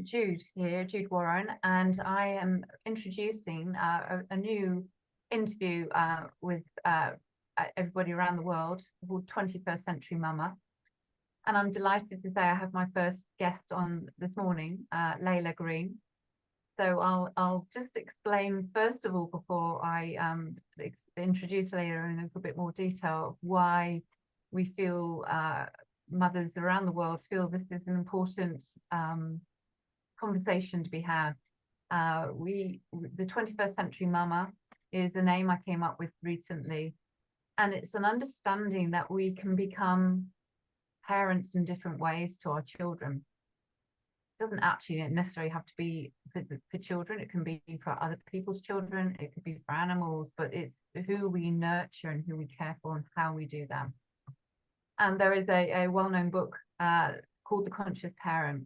Jude here, Jude Warren, and I am introducing a new interview with everybody around the world called 21st Century Mama. And I'm delighted to say I have my first guest on this morning, Leila Green. So I'll just explain first of all, before I introduce Leila in a little bit more detail, why we feel mothers around the world feel this is an important conversation to be had. The 21st Century Mama is a name I came up with recently, and it's an understanding that we can become parents in different ways to our children. It doesn't actually necessarily have to be for children. It can be for other people's children. It could be for animals, but it's who we nurture and who we care for and how we do that. And there is a well-known book called The Conscious Parent.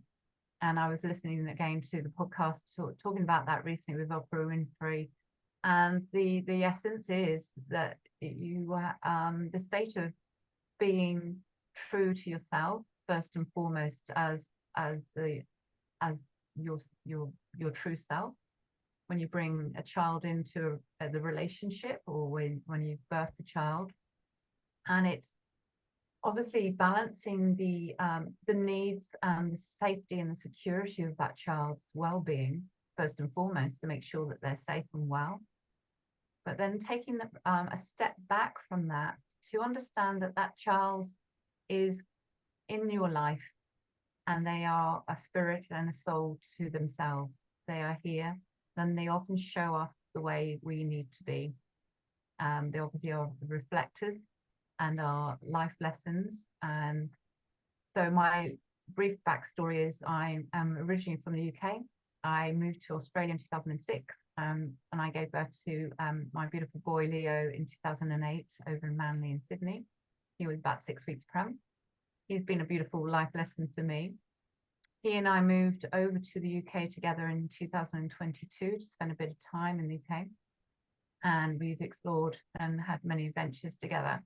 And I was listening again to the podcast talking about that recently with Oprah Winfrey. And the essence is that the state of being true to yourself first and foremost as your true self. When you bring a child into the relationship, or when you birth a child, and it's obviously balancing the needs and the safety and the security of that child's well-being first and foremost, to make sure that they're safe and well, but then taking a step back from that to understand that that child is in your life and they are a spirit and a soul to themselves. They are here, and they often show us the way we need to be. They obviously are reflectors and our life lessons. And so my brief backstory is I am originally from the UK. I moved to Australia in 2006, and I gave birth to my beautiful boy Leo in 2008 over in Manly in Sydney. He was about 6 weeks prem. He's been a beautiful life lesson for me. He and I moved over to the UK together in 2022 to spend a bit of time in the UK. And we've explored and had many adventures together.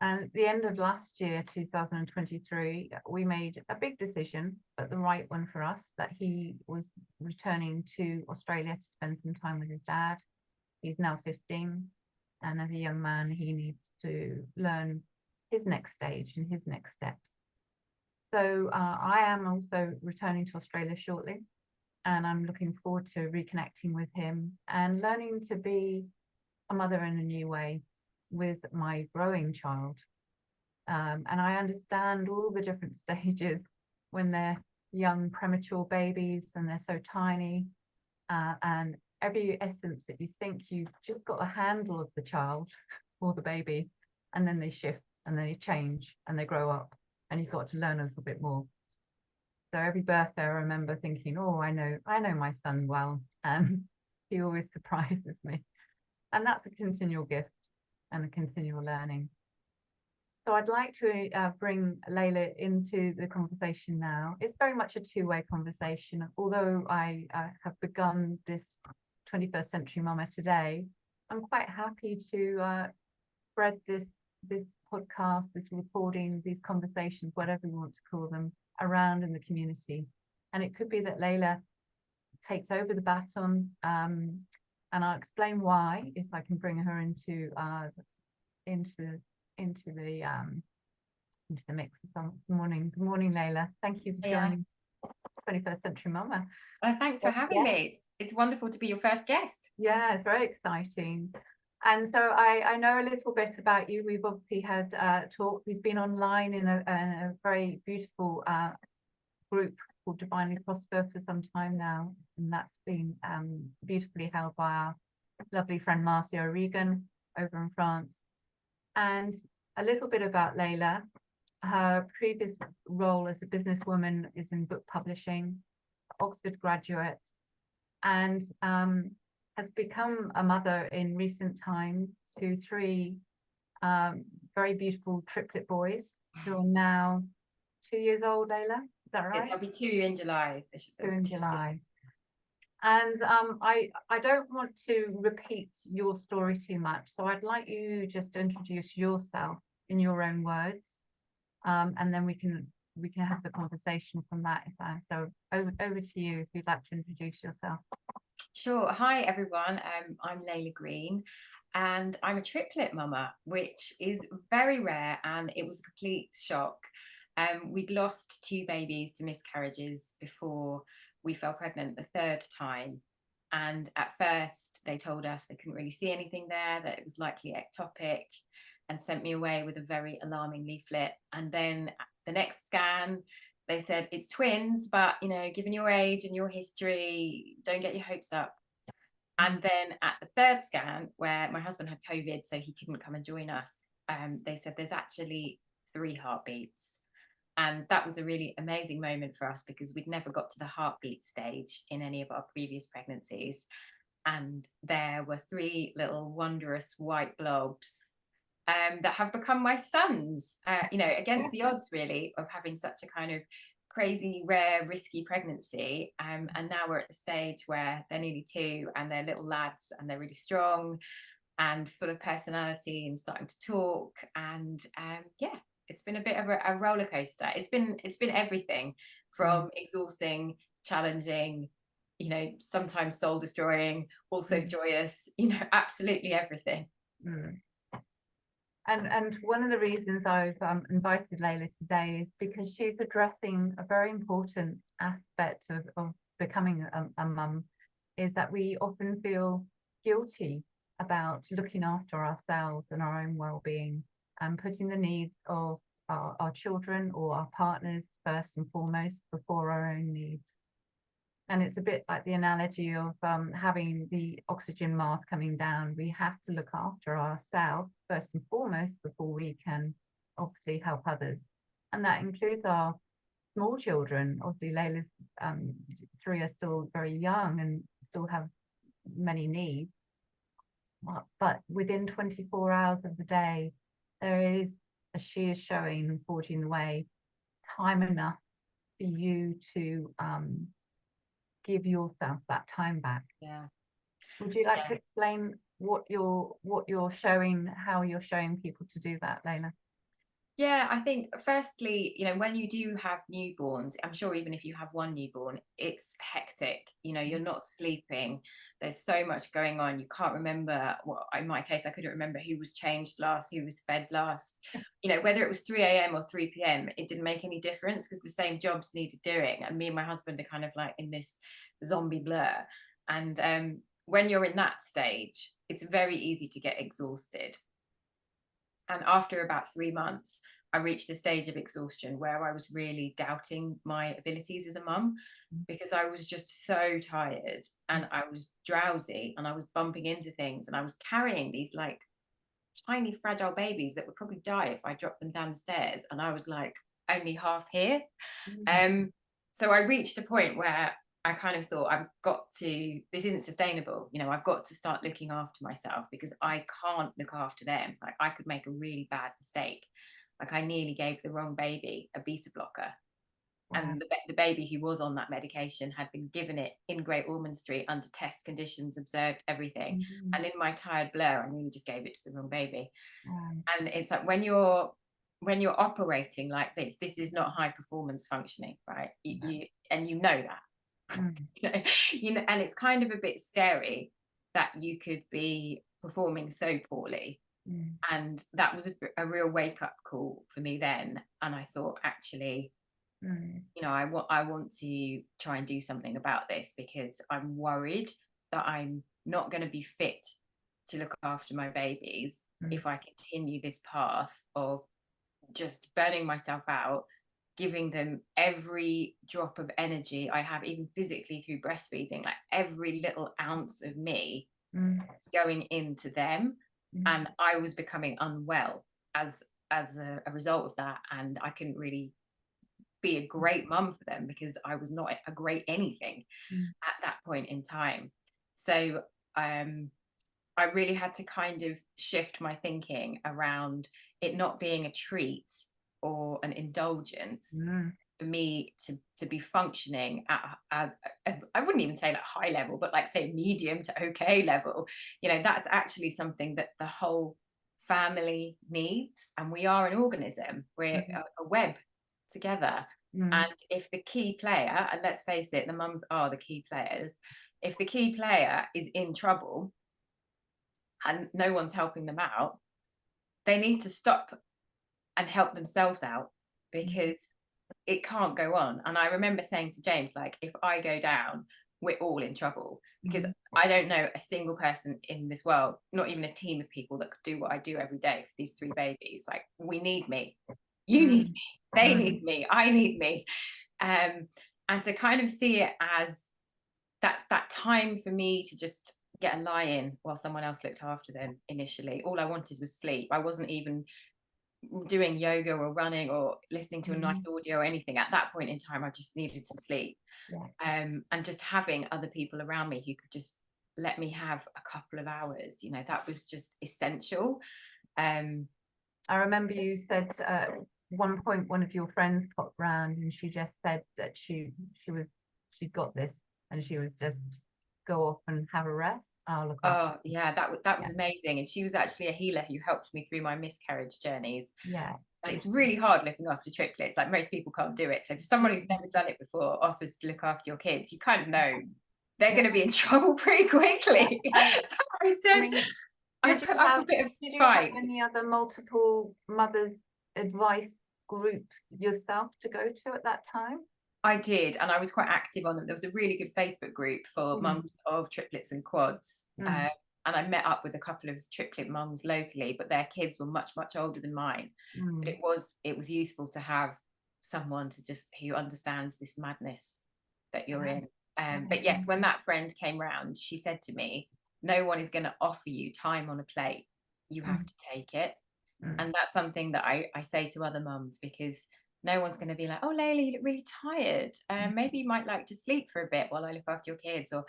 And at the end of last year, 2023, we made a big decision, but the right one for us, that he was returning to Australia to spend some time with his dad. He's now 15. And as a young man, he needs to learn his next stage and his next steps. So I am also returning to Australia shortly, and I'm looking forward to reconnecting with him and learning to be a mother in a new way with my growing child. And I understand all the different stages when they're young, premature babies and they're so tiny, and every essence that you think you've just got a handle of the child or the baby, and then they shift and they change and they grow up, and you've got to learn a little bit more. So every birthday I remember thinking, oh, I know my son well, and he always surprises me. And that's a continual gift and a continual learning. So I'd like to bring Leila into the conversation now. It's very much a two-way conversation. Although I have begun this 21st Century Mama today, I'm quite happy to spread this podcast, this recording, these conversations, whatever you want to call them, around in the community. And it could be that Leila takes over the baton, and I'll explain why, if I can bring her into the mix this morning. Good morning, Leila. Thank you for joining 21st Century Mama. Well, thanks for having me. It's wonderful to be your first guest. Yeah, it's very exciting. And so I know a little bit about you. We've obviously had talk. We've been online in a very beautiful group called Divinely Prosper for some time now, and that's been beautifully held by our lovely friend Marcia O'Regan over in France. And a little bit about Leila. Her previous role as a businesswoman is in book publishing, Oxford graduate, and has become a mother in recent times to three very beautiful triplet boys who are now 2 years old, Leila. Is that right? They'll be 2 in July. 2 in July. And I don't want to repeat your story too much, so I'd like you just to introduce yourself in your own words, and then we can we can have the conversation from that. So over to you if you'd like to introduce yourself. Sure. Hi, everyone. I'm Leila Green, and I'm a triplet mama, which is very rare, and it was a complete shock. We'd lost two babies to miscarriages before we fell pregnant the third time. And at first, they told us they couldn't really see anything there, that it was likely ectopic, and sent me away with a very alarming leaflet. And then the next scan, they said it's twins, but given your age and your history, don't get your hopes up. And then at the third scan, where my husband had COVID, so he couldn't come and join us, they said there's actually 3 heartbeats. And that was a really amazing moment for us because we'd never got to the heartbeat stage in any of our previous pregnancies. And there were 3 little wondrous white blobs that have become my sons, against the odds really of having such a kind of crazy, rare, risky pregnancy. And now we're at the stage where they're nearly 2 and they're little lads and they're really strong and full of personality and starting to talk. And yeah, it's been a bit of a roller coaster. It's been everything from exhausting, challenging, sometimes soul destroying, also joyous, absolutely everything. And one of the reasons I've invited Leila today is because she's addressing a very important aspect of becoming a mum, is that we often feel guilty about looking after ourselves and our own well-being and putting the needs of our children or our partners first and foremost before our own needs. And it's a bit like the analogy of having the oxygen mask coming down. We have to look after ourselves first and foremost before we can obviously help others. And that includes our small children. Obviously, Leila's 3 are still very young and still have many needs. But within 24 hours of the day, there is, as she is showing and forging the way, time enough for you to give yourself that time back. Yeah. Would you like to explain what you're showing, how you're showing people to do that, Leila? Yeah, I think firstly, when you do have newborns, I'm sure even if you have one newborn, it's hectic. You're not sleeping. There's so much going on. You can't remember in my case, I couldn't remember who was changed last, who was fed last. Whether it was 3 a.m. or 3 p.m., it didn't make any difference because the same jobs needed doing. And me and my husband are kind of like in this zombie blur. And when you're in that stage, it's very easy to get exhausted. And after about 3 months, I reached a stage of exhaustion where I was really doubting my abilities as a mum because I was just so tired and I was drowsy and I was bumping into things and I was carrying these like tiny fragile babies that would probably die if I dropped them down the stairs. And I was like only half here. So I reached a point where I kind of thought this isn't sustainable. I've got to start looking after myself because I can't look after them. Like I could make a really bad mistake. Like I nearly gave the wrong baby a beta blocker. Wow. And the baby who was on that medication had been given it in Great Ormond Street under test conditions, observed everything. And in my tired blur, I really just gave it to the wrong baby. And it's like when you're operating like this is not high performance functioning, right? You know that. And it's kind of a bit scary that you could be performing so poorly. And that was a real wake-up call for me then. And I thought, actually, I want to try and do something about this because I'm worried that I'm not going to be fit to look after my babies if I continue this path of just burning myself out, giving them every drop of energy I have, even physically through breastfeeding, like every little ounce of me going into them. And I was becoming unwell as a result of that. And I couldn't really be a great mum for them because I was not a great anything at that point in time. So I really had to kind of shift my thinking around it not being a treat or an indulgence for me to be functioning at I wouldn't even say like high level, but like say medium to okay level. That's actually something that the whole family needs, and we are an organism. We're a web together. And if the key player, and let's face it, the mums are the key players, if the key player is in trouble and no one's helping them out, they need to stop and help themselves out, because it can't go on. And I remember saying to James, like, if I go down, we're all in trouble, because I don't know a single person in this world, not even a team of people, that could do what I do every day for these 3 babies. Like, we need me, you need me, they need me, I need me. And to kind of see it as that time for me to just get a lie in while someone else looked after them. Initially, all I wanted was sleep. I wasn't even doing yoga or running or listening to a nice audio or anything. At that point in time, I just needed some sleep. And just having other people around me who could just let me have a couple of hours, you know, that was just essential. I remember you said one point one of your friends popped round and she just said that she'd got this and she was just go off and have a rest. I'll look after. Oh yeah, that was amazing. And she was actually a healer who helped me through my miscarriage journeys. Yeah. And it's really hard looking after triplets. Like, most people can't do it. So for someone who's never done it before, offers to look after your kids, you kind of know they're going to be in trouble pretty quickly. Instead, I put up a bit of did you fight. have any other multiple mothers advice groups yourself to go to at that time? I did, and I was quite active on them. There was a really good Facebook group for mums of triplets and quads. And I met up with a couple of triplet mums locally, but their kids were much, much older than mine. But it was useful to have someone to just who understands this madness that you're in. But yes, when that friend came round, she said to me, no one is going to offer you time on a plate. You have to take it. And that's something that I say to other mums, because no one's going to be like, oh, Leila, you look really tired. Maybe you might like to sleep for a bit while I look after your kids. Or,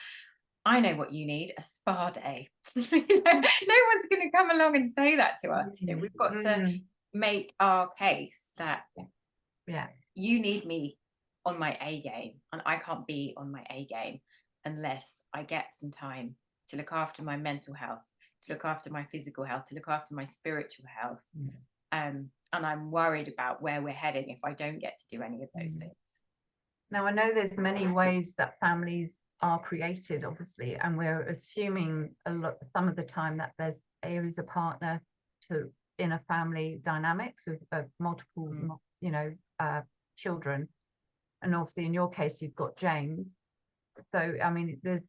I know what you need, a spa day. No one's going to come along and say that to us. You know, we've got to make our case that you need me on my A game, and I can't be on my A game unless I get some time to look after my mental health, to look after my physical health, to look after my spiritual health. And I'm worried about where we're heading if I don't get to do any of those things. Now, I know there's many ways that families are created, obviously, and we're assuming some of the time that there is a partner in a family dynamics of multiple, you know, children. And obviously, in your case, you've got James. So, I mean, there's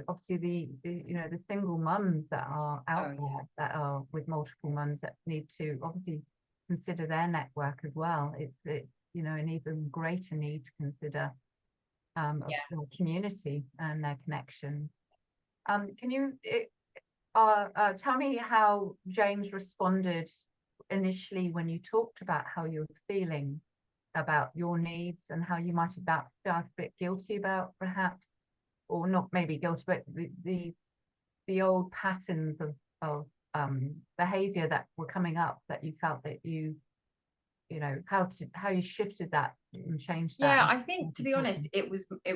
obviously the single mums that are out there that are with multiple mums that need to obviously consider their network as well. It's you know, an even greater need to consider their community and their connections. Can you tell me how James responded initially when you talked about how you were feeling about your needs, and how you might have felt a bit guilty about, perhaps, or not maybe guilty, but the old patterns of behavior that were coming up, that you felt that you know how you shifted that and changed that? Yeah, I think, to be honest, it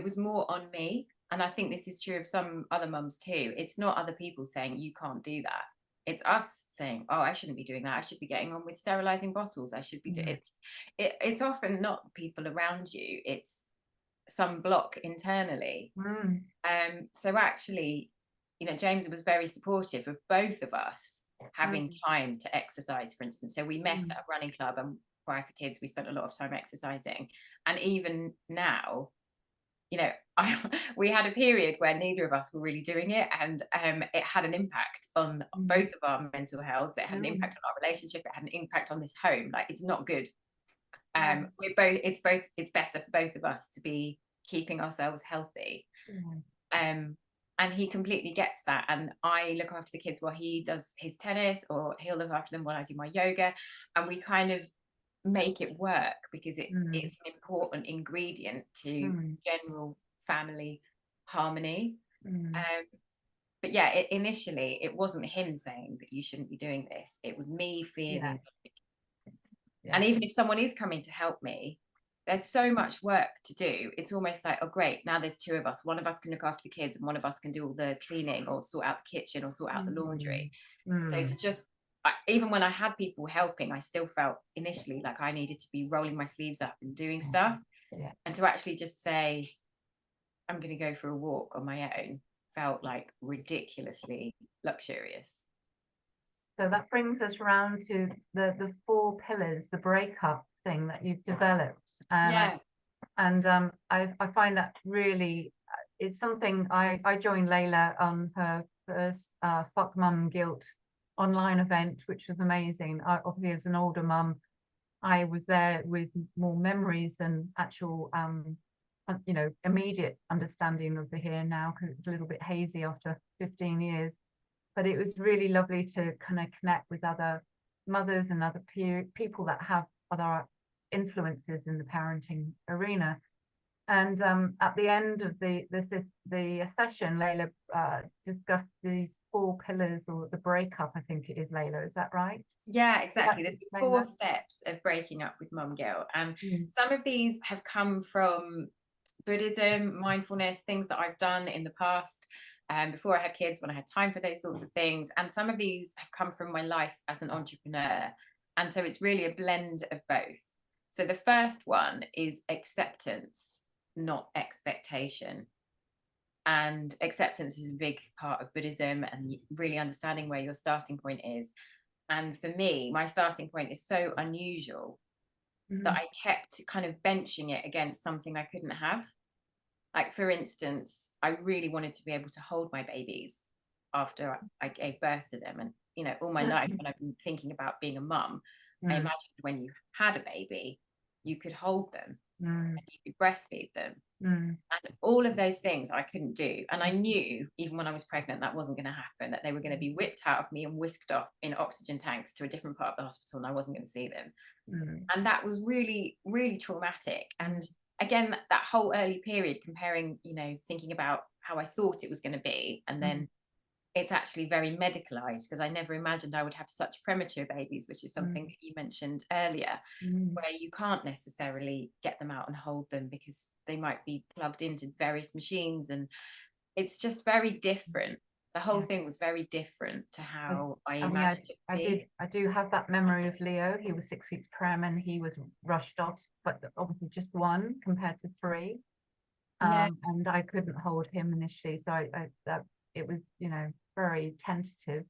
was more on me. And I think this is true of some other mums too. It's not other people saying you can't do that. It's us saying, oh, I shouldn't be doing that. I should be getting on with sterilizing bottles. I should be it's often not people around you. It's some block internally. So actually, you know, James was very supportive of both of us having time to exercise, for instance. So we met at a running club, and prior to kids, we spent a lot of time exercising. And even now, you know, we had a period where neither of us were really doing it, and it had an impact on both of our mental health. It had an impact on our relationship. It had an impact on this home. Like, it's not good. It's better for both of us to be keeping ourselves healthy. And he completely gets that. And I look after the kids while he does his tennis, or he'll look after them while I do my yoga. And we kind of make it work, because it's an important ingredient to general family harmony. But yeah, initially it wasn't him saying that you shouldn't be doing this. It was me feeling and even if someone is coming to help me, there's so much work to do. It's almost like, oh great, now there's 2 of us. One of us can look after the kids, and one of us can do all the cleaning, or sort out the kitchen, or sort out the laundry. So to just even when I had people helping, I still felt initially like I needed to be rolling my sleeves up and doing Yeah. stuff. Yeah. And to actually just say, I'm going to go for a walk on my own, felt like ridiculously luxurious. So that brings us around to the 4 pillars, the breakup thing that you've developed. Yeah. I find that really, it's something I joined Leila on her first Fuck Mum Guilt online event, which was amazing. Obviously, as an older mum, I was there with more memories than actual, immediate understanding of the here and now, because it's a little bit hazy after 15 years. But it was really lovely to kind of connect with other mothers and other people that have other influences in the parenting arena. And at the end of the session, Leila discussed the 4 pillars, or the breakup, I think it is, Leila. Is that right? Yeah, Would you like exactly. to There's explain 4 that? steps of breaking up with mum guilt. And Mm. some of these have come from Buddhism, mindfulness, things that I've done in the past, before I had kids, when I had time for those sorts of things. And some of these have come from my life as an entrepreneur. And so it's really a blend of both. So the first one is acceptance, not expectation. And acceptance is a big part of Buddhism, and really understanding where your starting point is. And for me, my starting point is so unusual that Mm. I kept kind of benching it against something I couldn't have. Like, for instance, I really wanted to be able to hold my babies after I gave birth to them. And, all my life, when I've been thinking about being a mum, I Mm. imagined when you had a baby, you could hold them Mm. and you could breastfeed them. Mm. And all of those things I couldn't do. And I knew, even when I was pregnant, that wasn't going to happen, that they were going to be whipped out of me and whisked off in oxygen tanks to a different part of the hospital, and I wasn't going to see them. Mm. And that was really, really traumatic. And again, that whole early period, comparing, thinking about how I thought it was going to be, and then it's actually very medicalized, because I never imagined I would have such premature babies, which is something that you mentioned earlier, Mm. where you can't necessarily get them out and hold them because they might be plugged into various machines. And it's just very different. The whole Yeah. thing was very different to how I I mean, imagined it would be. I do have that memory of Leo. He was 6 weeks prem and he was rushed off, but obviously just 1 compared to 3. Yeah. And I couldn't hold him initially, so that it was, very tentative.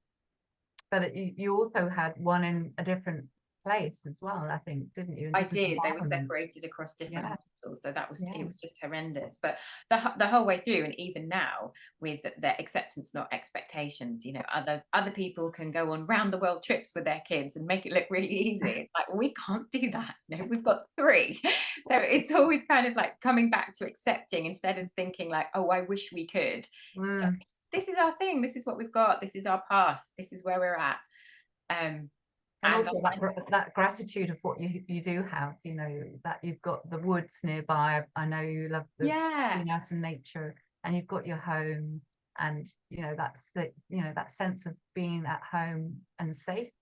But you also had 1 in a different place as well, I think, didn't you? In I different did. They were environment. separated across different Yeah, hospitals, so that was yeah. it was just horrendous. But the whole way through, and even now, with the acceptance, not expectations. Other people can go on round the world trips with their kids and make it look really easy. It's like, well, we can't do that. We've got 3. So it's always kind of like coming back to accepting, instead of thinking like, oh, I wish we could. So Mm. this is our thing. This is what we've got. This is our path. This is where we're at. Um, And and I also that gratitude of what you do have, that you've got the woods nearby. I know you love yeah. being out in nature, and you've got your home, and that sense of being at home and safe,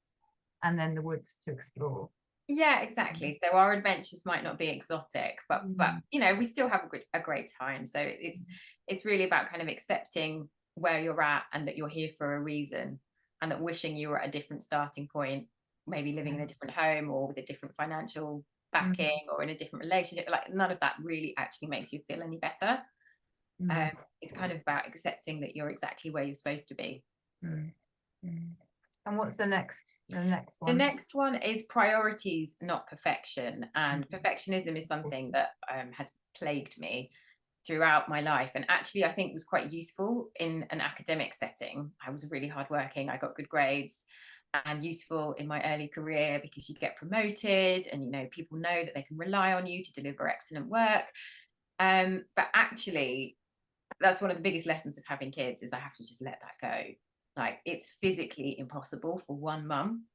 and then the woods to explore. Yeah, exactly. So our adventures might not be exotic, but Mm. we still have a great time. So it's really about kind of accepting where you're at, and that you're here for a reason, and that wishing you were at a different starting point, maybe living in a different home, or with a different financial Mm. backing, or in a different relationship. Like, none of that really actually makes you feel any better. Mm. It's kind of about accepting that you're exactly where you're supposed to be. Mm. Mm. And what's the next The one? next one is priorities, not perfection. And perfectionism is something that has plagued me throughout my life, and actually I think was quite useful in an academic setting. I was really hardworking, I got good grades, and useful in my early career, because you get promoted, and people know that they can rely on you to deliver excellent work. But actually, that's one of the biggest lessons of having kids, is I have to just let that go. Like, it's physically impossible for one mum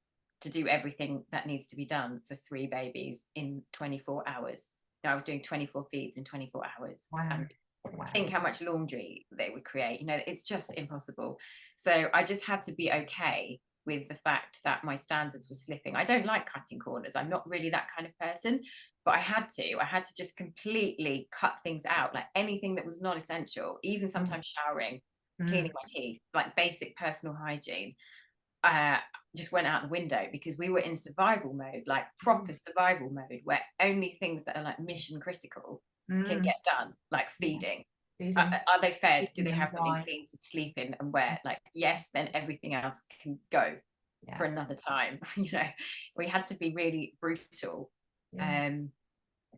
to do everything that needs to be done for 3 babies in 24 hours. I was doing 24 feeds in 24 hours. Wow. And Wow. think how much laundry they would create. It's just impossible. So I just had to be okay with the fact that my standards were slipping. I don't like cutting corners. I'm not really that kind of person, but I had to just completely cut things out, like anything that was non-essential, even sometimes showering, Mm. cleaning my teeth, like basic personal hygiene. just went out the window, because we were in survival mode, like proper survival mode, where only things that are like mission critical can get done, like feeding. Are they fed? Do they have something clean to sleep in and wear? Like, yes, then everything else can go for another time. You know, we had to be really brutal.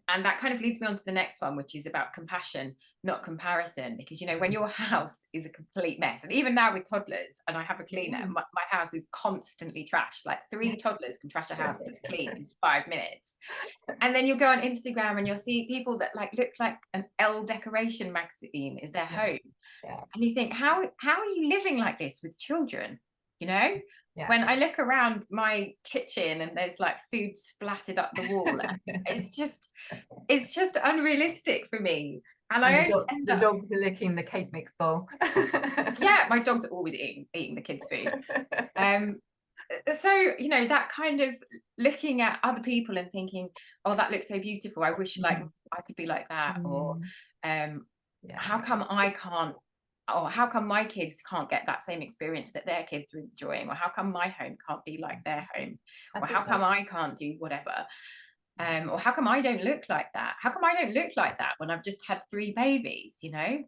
And that kind of leads me on to the next one, which is about compassion, not comparison. Because, you know, when your house is a complete mess, and even now with toddlers, and I have a cleaner, my house is constantly trashed. Like 3 toddlers can trash a house that's clean in 5 minutes. And then you'll go on Instagram and you'll see people that like look like an Elle decoration magazine is their home. And you think, how are you living like this with children? You know? When I look around my kitchen and there's like food splattered up the wall, it's just unrealistic for me. And the dogs are licking the cake mix bowl. Yeah, my dogs are always eating the kids' food. So, you know, that kind of looking at other people and thinking, oh, that looks so beautiful, I wish like I could be like that. Or how come I can't, or how come my kids can't get that same experience that their kids are enjoying, or how come my home can't be like their home, or how come I can't do whatever, or how come I don't look like that, how come I don't look like that when I've just had 3 babies, you know.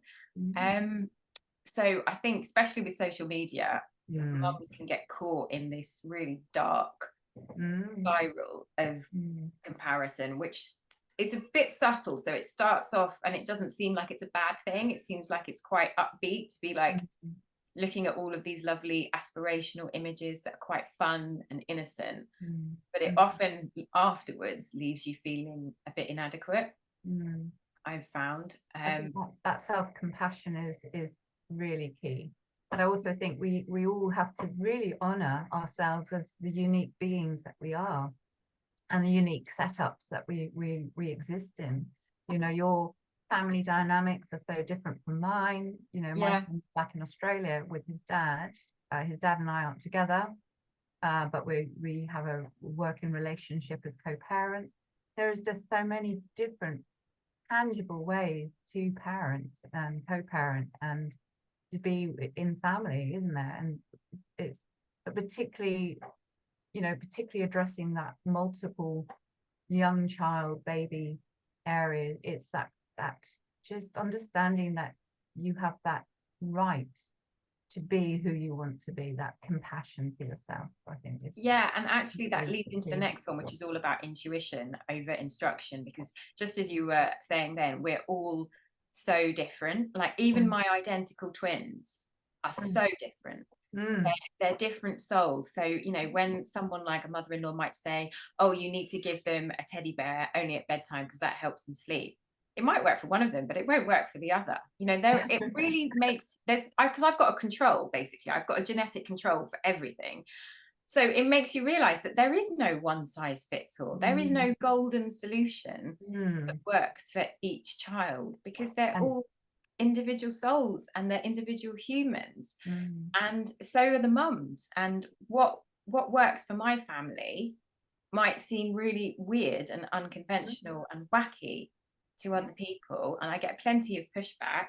So I think especially with social media, mums can get caught in this really dark spiral of comparison, which is a bit subtle. So it starts off and it doesn't seem like it's a bad thing. It seems like it's quite upbeat to be like looking at all of these lovely aspirational images that are quite fun and innocent. But it often afterwards leaves you feeling a bit inadequate. I've found that self-compassion is really key. And I also think we all have to really honor ourselves as the unique beings that we are, and the unique setups that we exist in. You know, your family dynamics are so different from mine. You know, my son's back in Australia with his dad. His dad and I aren't together, but we have a working relationship as co-parents. There is just so many different tangible ways to parent and co-parent and to be in family, isn't there? And it's particularly addressing that multiple young child baby area. It's that just understanding that you have that right to be who you want to be, that compassion for yourself, I think. And actually that leads into the next one, which is all about intuition over instruction, because just as you were saying then, we're all so different. Like even my identical twins are so different. They're different souls. So, you know, when someone like a mother-in-law might say, oh, you need to give them a teddy bear only at bedtime because that helps them sleep, it might work for one of them, but it won't work for the other. You know, it really makes, because I've got a control, basically I've got a genetic control for everything. So it makes you realize that there is no one size fits all. There is no golden solution that works for each child, because they're all individual souls and they're individual humans. And so are the mums. And what works for my family might seem really weird and unconventional and wacky to other people, and I get plenty of pushback,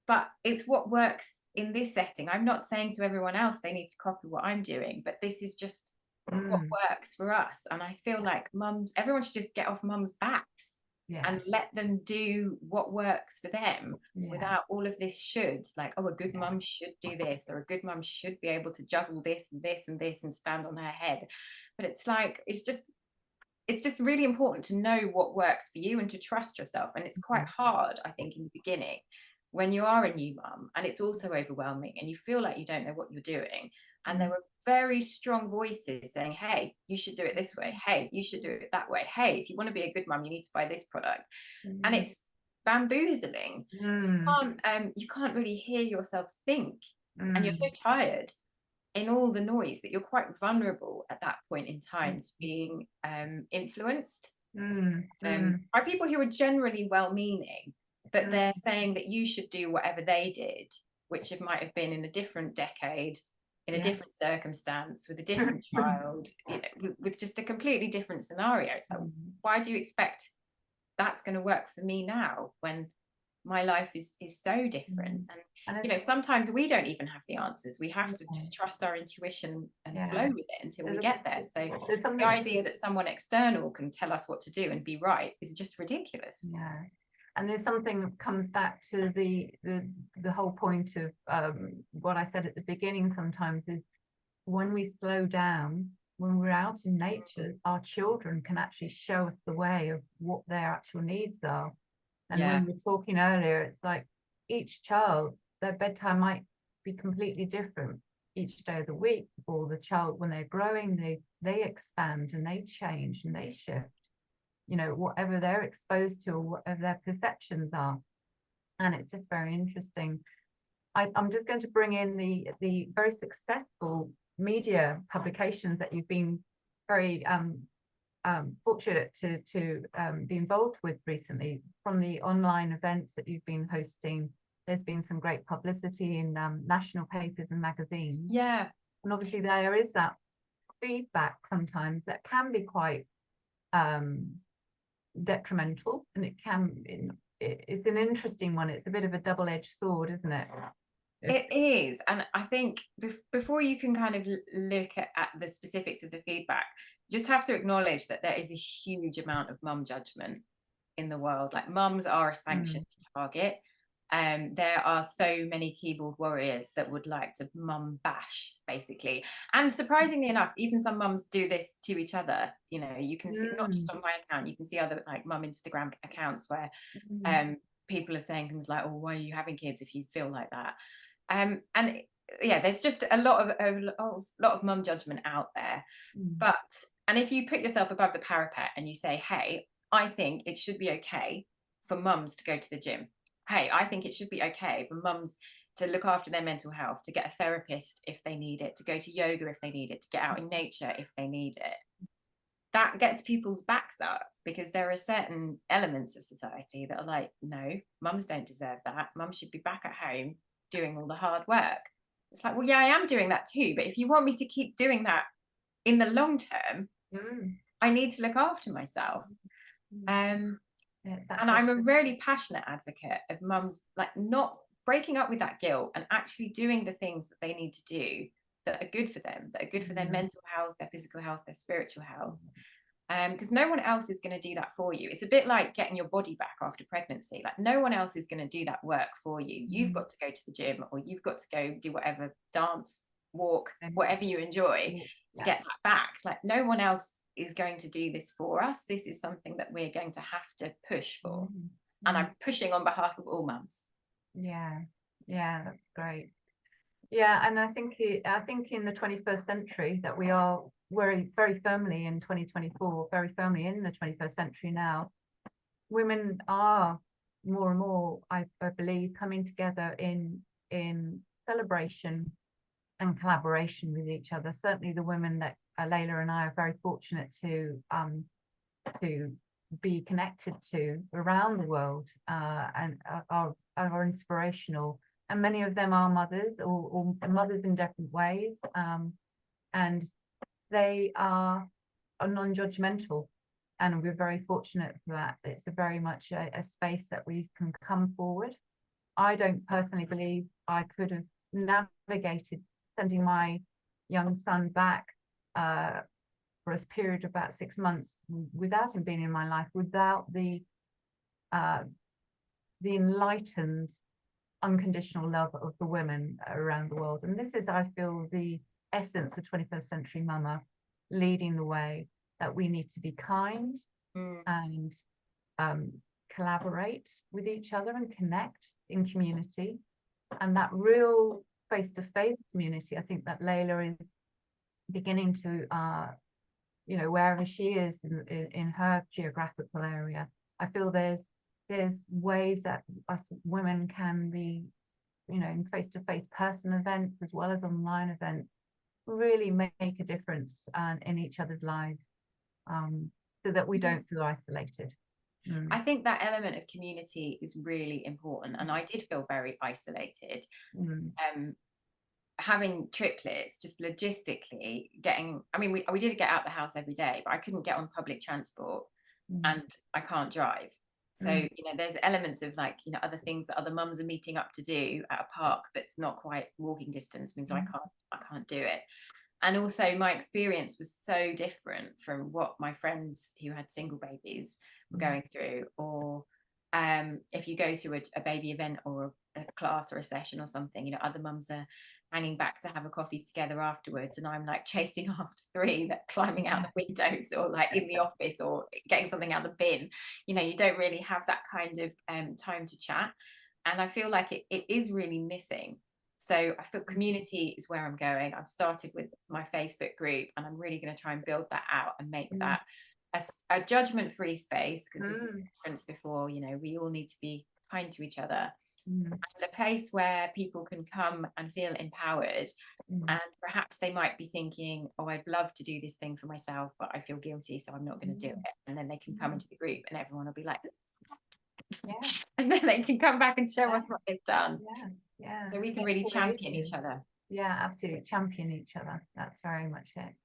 but it's what works in this setting. I'm not saying to everyone else they need to copy what I'm doing, but this is just what works for us. And I feel like mums, everyone should just get off mums' backs and let them do what works for them without all of this shoulds, like, oh, a good mum should do this, or a good mum should be able to juggle this and this and this and stand on her head. But it's like, it's just really important to know what works for you and to trust yourself. And it's quite hard, I think, in the beginning when you are a new mum, and it's also overwhelming and you feel like you don't know what you're doing. And there were very strong voices saying, hey, you should do it this way. Hey, you should do it that way. Hey, if you want to be a good mum, you need to buy this product. And it's bamboozling. You can't really hear yourself think. And you're so tired in all the noise that you're quite vulnerable at that point in time to being influenced by people who are generally well-meaning, but they're saying that you should do whatever they did, which it might have been in a different decade, in a different circumstance, with a different child, you know, with just a completely different scenario. So why do you expect that's going to work for me now when my life is so different? And You know, sometimes we don't even have the answers. We have to yeah, just trust our intuition and flow yeah. with it until we There's, get there. So there's the something, idea that someone external can tell us what to do and be right is just ridiculous. yeah. And there's something that comes back to the whole point of what I said at the beginning sometimes is when we slow down, when we're out in nature, our children can actually show us the way of what their actual needs are. And Yeah. when we were talking earlier, it's like each child, their bedtime might be completely different each day of the week, or the child, when they're growing, they expand and they change and they shift, you know, whatever they're exposed to or whatever their perceptions are. And it's just very interesting. I'm just going to bring in the very successful media publications that you've been very fortunate to be involved with recently. From the online events that you've been hosting, there's been some great publicity in national papers and magazines. Yeah. And obviously there is that feedback sometimes that can be quite detrimental, and it's an interesting one. It's a bit of a double-edged sword, isn't it? It is. And I think before you can kind of look at the specifics of the feedback, you just have to acknowledge that there is a huge amount of mum judgment in the world. Like, mums are a sanctioned target. There are so many keyboard warriors that would like to mum bash, basically. And surprisingly enough, even some mums do this to each other. You know, you can see, not just on my account, you can see other like mum Instagram accounts where people are saying things like, oh, why are you having kids if you feel like that? And yeah, there's just a lot of mum judgment out there. But, and if you put yourself above the parapet and you say, hey, I think it should be okay for mums to go to the gym. Hey, I think it should be okay for mums to look after their mental health, to get a therapist if they need it, to go to yoga if they need it, to get out in nature if they need it. That gets people's backs up, because there are certain elements of society that are like, no, mums don't deserve that. Mums should be back at home doing all the hard work. It's like, well, yeah, I am doing that too. But if you want me to keep doing that in the long term, I need to look after myself. And I'm a really passionate advocate of mums like not breaking up with that guilt and actually doing the things that they need to do that are good for them, that are good for their mental health, their physical health, their spiritual health. Because no one else is going to do that for you. It's a bit like getting your body back after pregnancy. Like, no one else is going to do that work for you. You've got to go to the gym, or you've got to go do whatever, dance, walk, whatever you enjoy to get that back. Like, no one else is going to do this for us. This is something that we're going to have to push for. And I'm pushing on behalf of all mums. Yeah, that's great. Yeah, and I think in the 21st century that we're very firmly in 2024, very firmly in the 21st century now. Women are more and more, I believe, coming together in celebration and collaboration with each other. Certainly the women that Leila and I are very fortunate to be connected to around the world, and are inspirational. And many of them are mothers, or mothers in different ways, and they are non-judgmental, and we're very fortunate for that. It's a very much a space that we can come forward. I don't personally believe I could have navigated sending my young son back for a period of about 6 months without him being in my life, without the enlightened unconditional love of the women around the world. And this is, I feel, the essence of 21st century mama, leading the way, that we need to be kind and collaborate with each other and connect in community. And that real face-to-face community, I think that Leila is beginning to wherever she is in her geographical area, I feel there's ways that us women can be, in face-to-face person events as well as online events, really make a difference in each other's lives, so that we don't feel isolated. I think that element of community is really important, and I did feel very isolated. Having triplets, just logistically we did get out the house every day, but I couldn't get on public transport and I can't drive. So, you know, there's elements of like, you know, other things that other mums are meeting up to do at a park that's not quite walking distance means I can't do it. And also my experience was so different from what my friends who had single babies were going through. Or if you go to a baby event or a class or a session or something, you know, other mums are hanging back to have a coffee together afterwards, and I'm like chasing after three that climbing out the windows, or like in the office, or getting something out of the bin. You know, you don't really have that kind of time to chat, and I feel like it is really missing. So I feel community is where I'm going. I've started with my Facebook group, and I'm really going to try and build that out and make that a judgment-free space, because as we referenced before, you know, we all need to be kind to each other, and a place where people can come and feel empowered. And perhaps they might be thinking, oh, I'd love to do this thing for myself, but I feel guilty, so I'm not going to do it. And then they can come into the group and everyone will be like, and then they can come back and show us what they've done. So we can really champion each other. Yeah, absolutely, champion each other. That's very much it.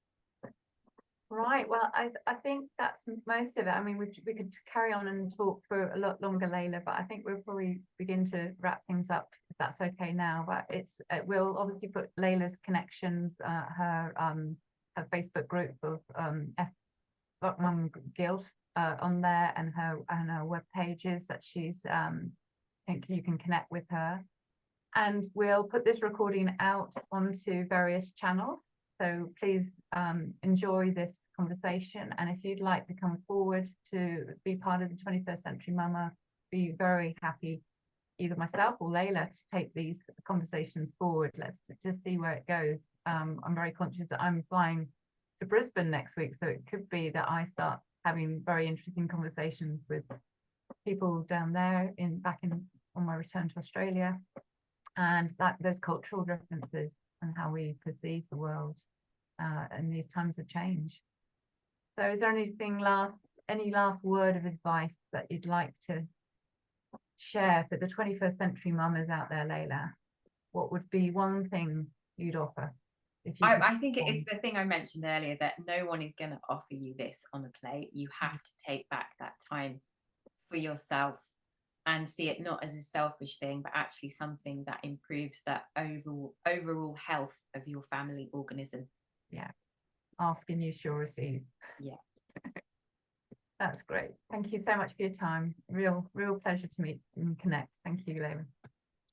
Right, well, I think that's most of it. I mean, we could carry on and talk for a lot longer, Leila, but I think we'll probably begin to wrap things up, if that's okay now. But it's we'll obviously put Leila's connections, her Facebook group of Mum Guilt on there, and her web pages that she's think you can connect with her. And we'll put this recording out onto various channels. So please enjoy this conversation. And if you'd like to come forward to be part of the 21st Century Mama, be very happy, either myself or Leila, to take these conversations forward. Let's just see where it goes. I'm very conscious that I'm flying to Brisbane next week, so it could be that I start having very interesting conversations with people down there on my return to Australia, and those cultural differences and how we perceive the world in these times of change. So is there any last word of advice that you'd like to share for the 21st century mamas out there, Leila? What would be one thing you'd offer? I think it's the thing I mentioned earlier, that no one is going to offer you this on a plate. You have to take back that time for yourself and see it not as a selfish thing, but actually something that improves the overall health of your family organism. Yeah. Ask and you shall receive. Yeah. That's great. Thank you so much for your time. Real pleasure to meet and connect. Thank you, Leila.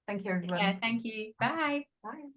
Thank you, everyone. Yeah, thank you. Bye. Bye.